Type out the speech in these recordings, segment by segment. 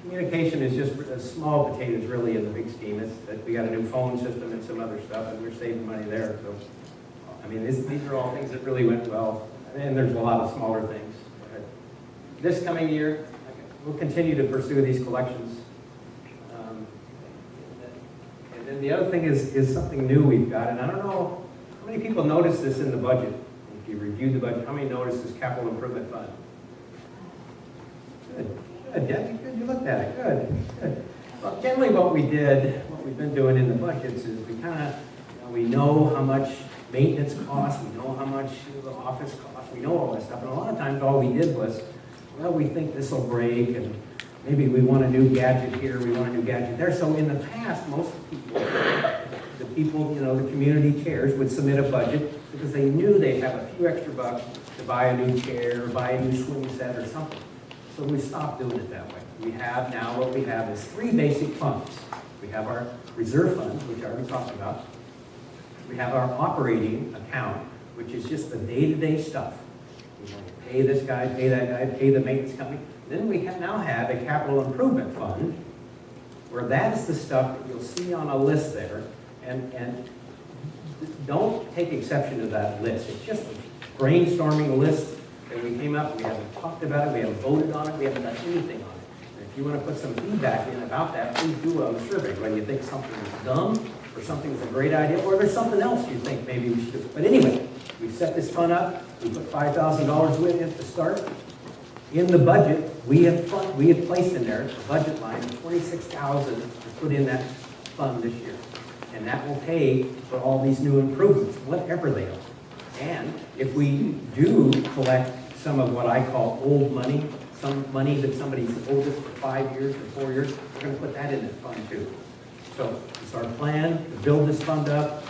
communication is just a small potatoes really in the big scheme. It's that we got a new phone system and some other stuff, and we're saving money there. So, I mean, these are all things that really went well, and there's a lot of smaller things. This coming year, we'll continue to pursue these collections. And then the other thing is something new we've got, and I don't know how many people notice this in the budget. If you review the budget, how many notice this capital improvement fund? Good. Good, Debbie, good, you looked at it, good. Well, generally what we've been doing in the budgets is we kind of, we know how much maintenance costs, we know how much the office costs, we know all that stuff, and a lot of times all we did was, well, we think this will break, and maybe we want a new gadget here, we want a new gadget there. So in the past, most people, the community chairs would submit a budget because they knew they'd have a few extra bucks to buy a new chair, or buy a new swing set or something. So we stopped doing it that way. What we have is three basic funds. We have our reserve fund, which I already talked about. We have our operating account, which is just the day-to-day stuff. We want to pay this guy, pay that guy, pay the maintenance company. Then we now have a capital improvement fund, where that's the stuff that you'll see on a list there. And don't take exception to that list. It's just a brainstorming list that we came up, we haven't talked about it, we haven't voted on it, we haven't done anything on it. And if you want to put some feedback in about that, please do a survey, whether you think something is dumb, or something is a great idea, or there's something else you think maybe we should do. But anyway, we set this fund up, we put $5,000 with it to start. In the budget, we have placed in there a budget line of $26,000 to put in that fund this year. And that will pay for all these new improvements, whatever they are. And if we do collect some of what I call old money, some money that somebody's owed us for 5 years or 4 years, we're going to put that in that fund too. So it's our plan to build this fund up.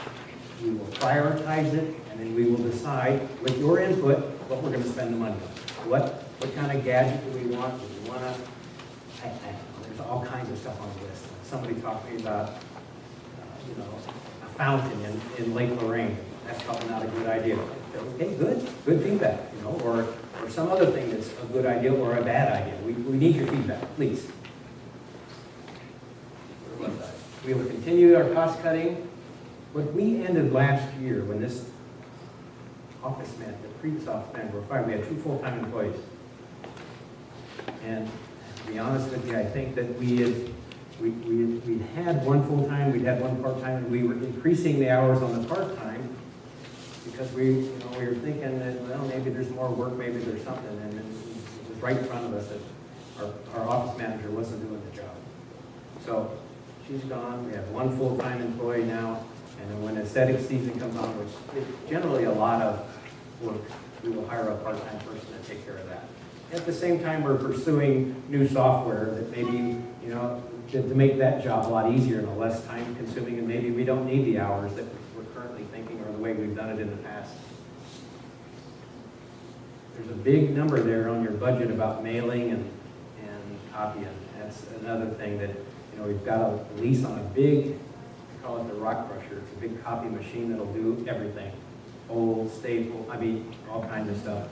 We will prioritize it, and then we will decide with your input what we're going to spend the money on. What kind of gadget do we want? Do we want to? There's all kinds of stuff on the list. Somebody talked to me about, a fountain in Lake Lorraine. That's probably not a good idea. Okay, good feedback, or some other thing that's a good idea or a bad idea. We need your feedback, please. We will continue our cost cutting. What we ended last year when this the previous office manager were fired, we had 2 full-time employees. And to be honest with you, I think that we'd had one full-time, we'd had one part-time, and we were increasing the hours on the part-time because we were thinking that, well, maybe there's more work, maybe there's something, and it was right in front of us that our office manager wasn't doing the job. So she's gone, we have one full-time employee now, and then when aesthetic season comes on, which is generally a lot of work, we will hire a part-time person to take care of that. At the same time, we're pursuing new software that maybe, to make that job a lot easier and less time-consuming, and maybe we don't need the hours that we're currently thinking or the way we've done it in the past. There's a big number there on your budget about mailing and copying. That's another thing that, we've got a lease on a big, we call it the rock crusher. It's a big copy machine that'll do everything. Fold, staple, all kinds of stuff.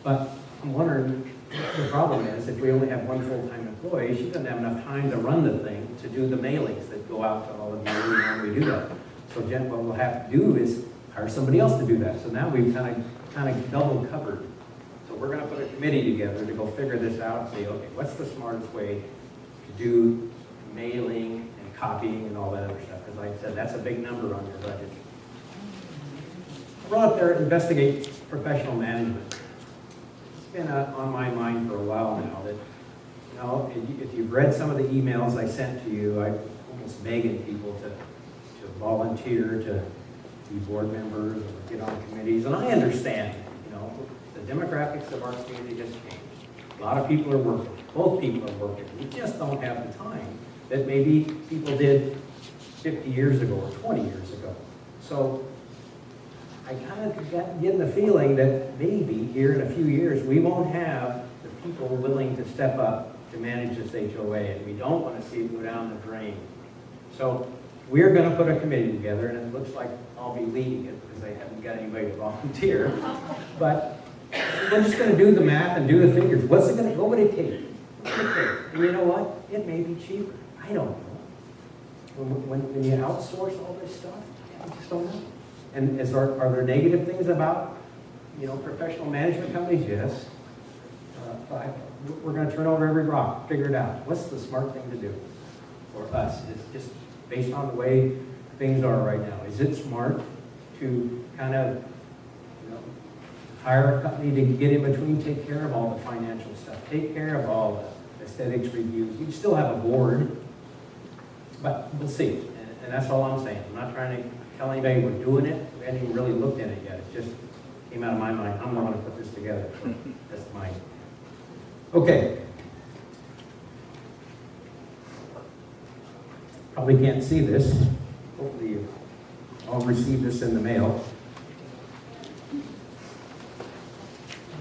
But I'm wondering, the problem is, if we only have one full-time employee, she doesn't have enough time to run the thing, to do the mailings that go out to all of you when we do that. So Jen, what we'll have to do is hire somebody else to do that. So now we've kind of double covered. So we're going to put a committee together to go figure this out and say, okay, what's the smartest way to do mailing and copying and all that other stuff? Because like I said, that's a big number on your budget. We're out there investigate professional management. It's been on my mind for a while now that, if you've read some of the emails I sent to you, I'm almost begging people to volunteer to be board members or get on committees. And I understand, the demographics of our community has changed. A lot of people are working. Both people are working. We just don't have the time that maybe people did 50 years ago or 20 years ago. So I kind of getting the feeling that maybe here in a few years we won't have the people willing to step up to manage this HOA, and we don't want to see it go down the drain. So we're going to put a committee together, and it looks like I'll be leading it because I haven't got anybody to volunteer. But we're just going to do the math and do the figures. What would it take? And you know what? It may be cheaper. I don't know. When you outsource all this stuff, I just don't know. And are there negative things about, professional management companies? Yes. But we're going to turn over every rock, figure it out. What's the smart thing to do for us? It's just based on the way things are right now. Is it smart to kind of hire a company to get in between, take care of all the financial stuff, take care of all the aesthetics reviews? You still have a board, but we'll see. And that's all I'm saying. I'm not trying to tell anybody we're doing it. We haven't even really looked at it yet. It just came out of my mind. I'm going to put this together. So that's mine. Okay. Probably can't see this. Hopefully you all received this in the mail.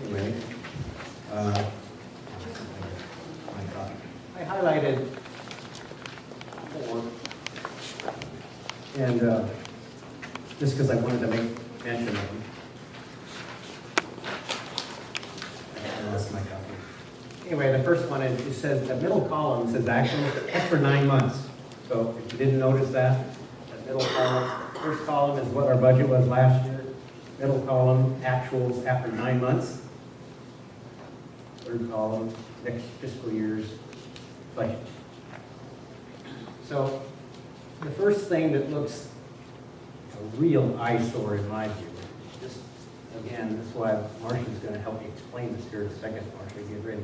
Anyway, I highlighted 4, and just because I wanted to make mention of them. I lost my copy. Anyway, the first one is, it says, the middle column says actual, that's for 9 months. So if you didn't notice that middle column, first column is what our budget was last year. Middle column, actuals after 9 months. Third column, next fiscal year's budget. So the first thing that looks a real eyesore in my view, just again, that's why Marcia's going to help me explain this here in a second. Marcia, get ready.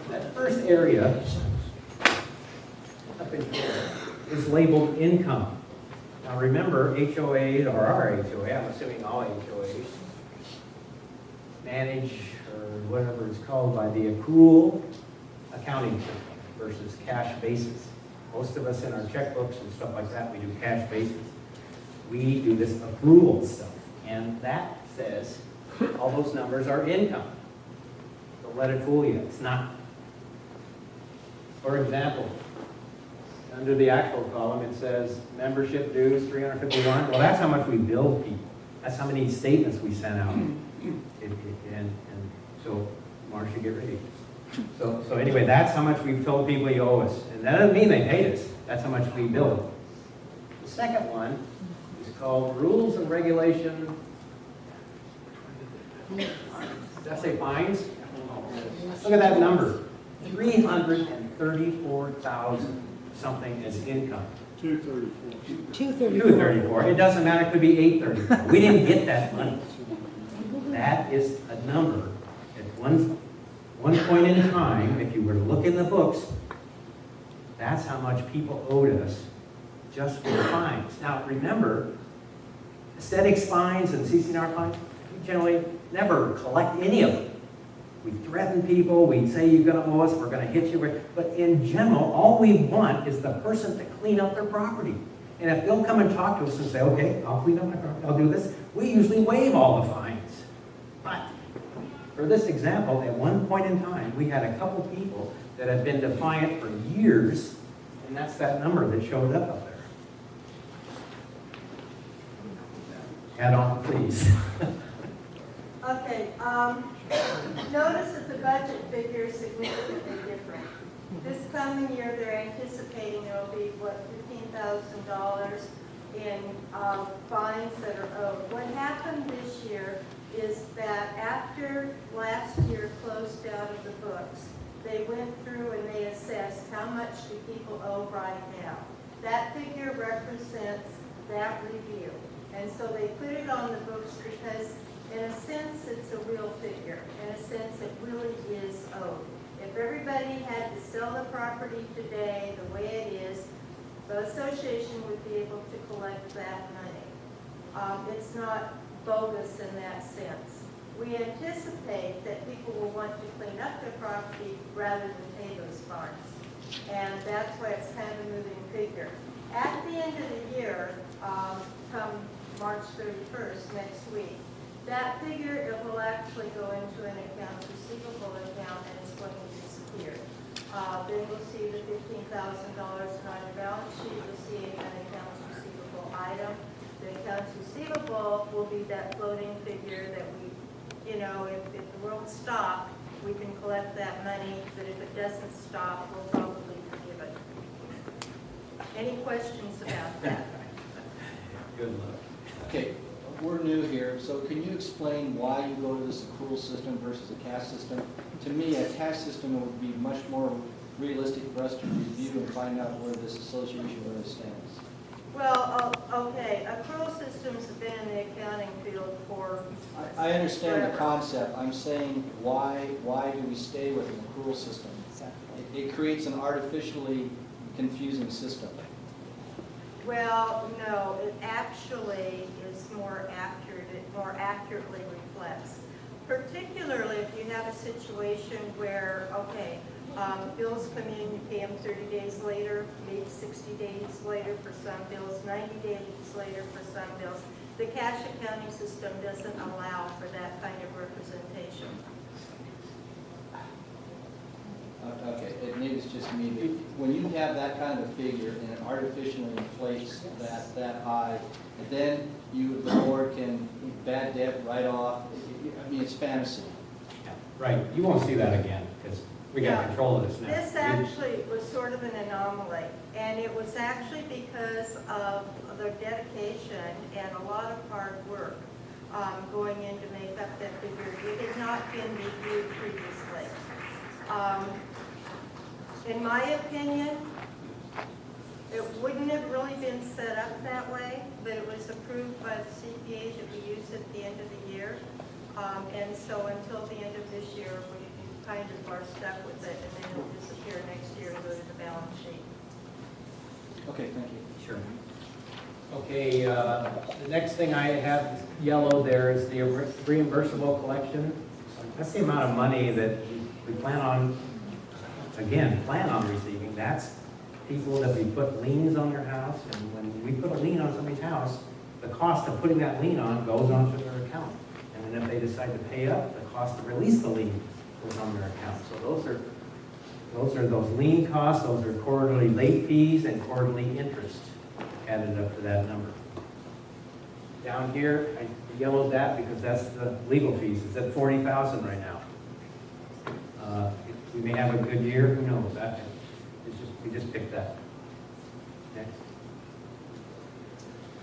That first area up in here is labeled income. Now remember, HOAs, or our HOA, I'm assuming all HOAs, manage, or whatever it's called, by the accrual accounting system versus cash basis. Most of us in our checkbooks and stuff like that, we do cash basis. We do this accrual stuff, and that says all those numbers are income. Don't let it fool you, it's not. For example, under the actual column, it says membership dues, $351. Well, that's how much we bill people. That's how many statements we sent out. And so, Marcia, get ready. So anyway, that's how much we've told people you owe us. And that doesn't mean they paid us. That's how much we billed. The second one is called rules and regulation. Did I say fines? Look at that number. 334,000 something as income. 234. It doesn't matter. It could be 834. We didn't get that money. That is a number at one point in time, if you were to look in the books, that's how much people owed us just for fines. Now remember, aesthetics fines and CC&R fines, we generally never collect any of them. We threaten people, we say you're going to owe us, we're going to hit you. But in general, all we want is the person to clean up their property. And if they'll come and talk to us and say, okay, I'll clean up my property, I'll do this, we usually waive all the fines. But for this example, at one point in time, we had a couple people that had been defiant for years, and that's that number that showed up there. Add on, please. Okay, notice that the budget figure is significantly different. This coming year, they're anticipating there will be, $15,000 in fines that are owed. What happened this year is that after last year closed out of the books, they went through and they assessed how much do people owe right now. That figure represents that review. And so they put it on the books because in a sense, it's a real figure. In a sense, it really is owed. If everybody had to sell the property today the way it is, the association would be able to collect that money. It's not bogus in that sense. We anticipate that people will want to clean up their property rather than pay those fines. And that's why it's kind of a moving figure. At the end of the year, come March 31st, next week, that figure, it will actually go into an accounts receivable account and it's going to disappear. Then we'll see the $15,000 on your balance sheet. You'll see an accounts receivable item. The accounts receivable will be that floating figure that we, if the world stopped, we can collect that money, but if it doesn't stop, we'll probably forgive it. Any questions about that? Good luck. Okay, we're new here, so can you explain why you go to this accrual system versus a cash system? To me, a cash system would be much more realistic for us to review and find out where this association really stands. Well, okay, accrual systems have been in the accounting field for I understand the forever. concept. I'm saying why do we stay with an accrual system? It creates an artificially confusing system. Well, no, it actually is more accurate, it more accurately reflects. Particularly if you have a situation where, okay, bills come in, you pay them 30 days later, maybe 60 days later for some bills, 90 days later for some bills. The cash accounting system doesn't allow for that kind of representation. Okay, maybe it's just me, but when you have that kind of figure and it artificially inflates that high, and then the board can bad debt write off, I mean, it's fantasy. Yeah, right, you won't see that again, because we got Yeah. control of this now. This actually was sort of an anomaly, and it was actually because of the dedication and a lot of hard work going in to make up that figure. It had not been reviewed previously. In my opinion, it wouldn't have really been set up that way, but it was approved by the CPA to be used at the end of the year. And so until the end of this year, we kind of are stuck with it, and then it'll disappear next year and go to the balance sheet. Okay, thank you. Sure. Okay, the next thing I have yellow there is the reimbursable collection. That's the amount of money that we plan on receiving. That's people that we put liens on their house, and when we put a lien on somebody's house, the cost of putting that lien on goes onto their account. And then if they decide to pay up, the cost to release the lien goes on their account. So those are those lien costs, those are quarterly late fees and quarterly interest added up to that number. Down here, I yellowed that because that's the legal fees. It's at $40,000 right now. We may have a good year, who knows? We just picked that. Next.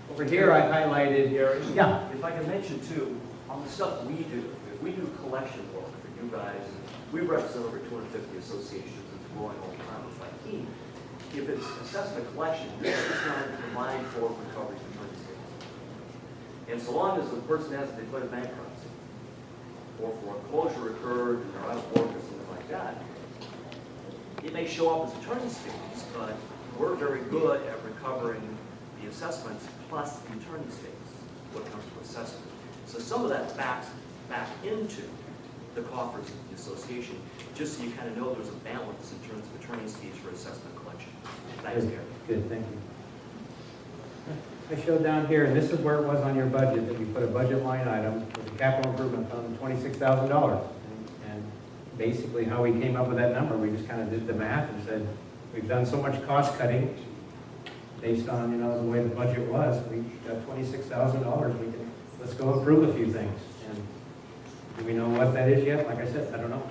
Over here, I highlighted here. Yeah. If I can mention too, on the stuff we do, if we do collection work for you guys, we represent over 250 associations and growing all the time with my team. If it's assessment collection, this is not designed for recovery from attorney states. And so long as the person hasn't declared bankruptcy, or foreclosure occurred and they're out of work or something like that, it may show up as attorney's fees, but we're very good at recovering the assessments plus the attorney's fees, what comes to assessment. So some of that backs back into the coffers of the association, just so you kind of know there's a balance in terms of attorney's fees for assessment collection. Thanks, Gary. Good, thank you. I showed down here, and this is where it was on your budget, that we put a budget line item with the capital improvement fund, $26,000. And basically how we came up with that number, we just kind of did the math and said, we've done so much cost cutting based on, the way the budget was. We got $26,000. Let's go improve a few things. And do we know what that is yet? Like I said, I don't know.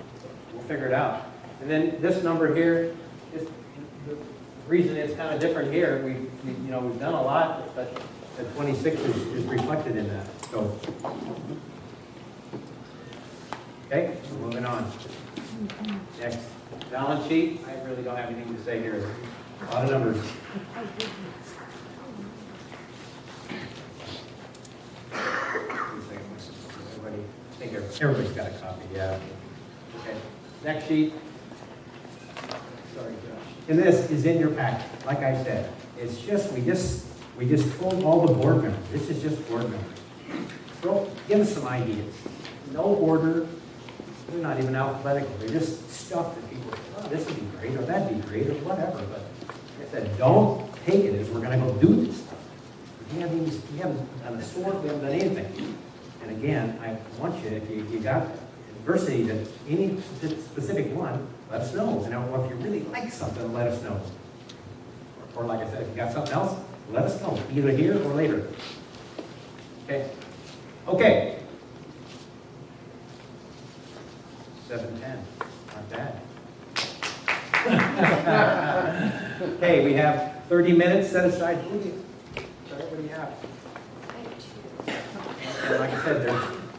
We'll figure it out. And then this number here, is the reason it's kind of different here. We've done a lot, but the 26 is reflected in that. So, okay, so moving on. Next, balance sheet. I really don't have anything to say here. A lot of numbers. Everybody's got a copy, yeah. Okay, next sheet. Sorry, Josh. And this is in your packet, like I said. It's just, we just told all the board members, this is just board members. So give us some ideas. No order, they're not even alphabetical, they're just stuff that people say, oh, this would be great, or that'd be great, or whatever. But like I said, don't take it as we're gonna go do this stuff. We haven't done a sword, we haven't done anything. And again, I want you, if you got adversity to any specific one, let us know. And if you really like something, let us know. Or like I said, if you got something else, let us know, either here or later. Okay? Okay. 7:10. Not bad. Okay, we have 30 minutes set aside. What do you have? And like I said, there's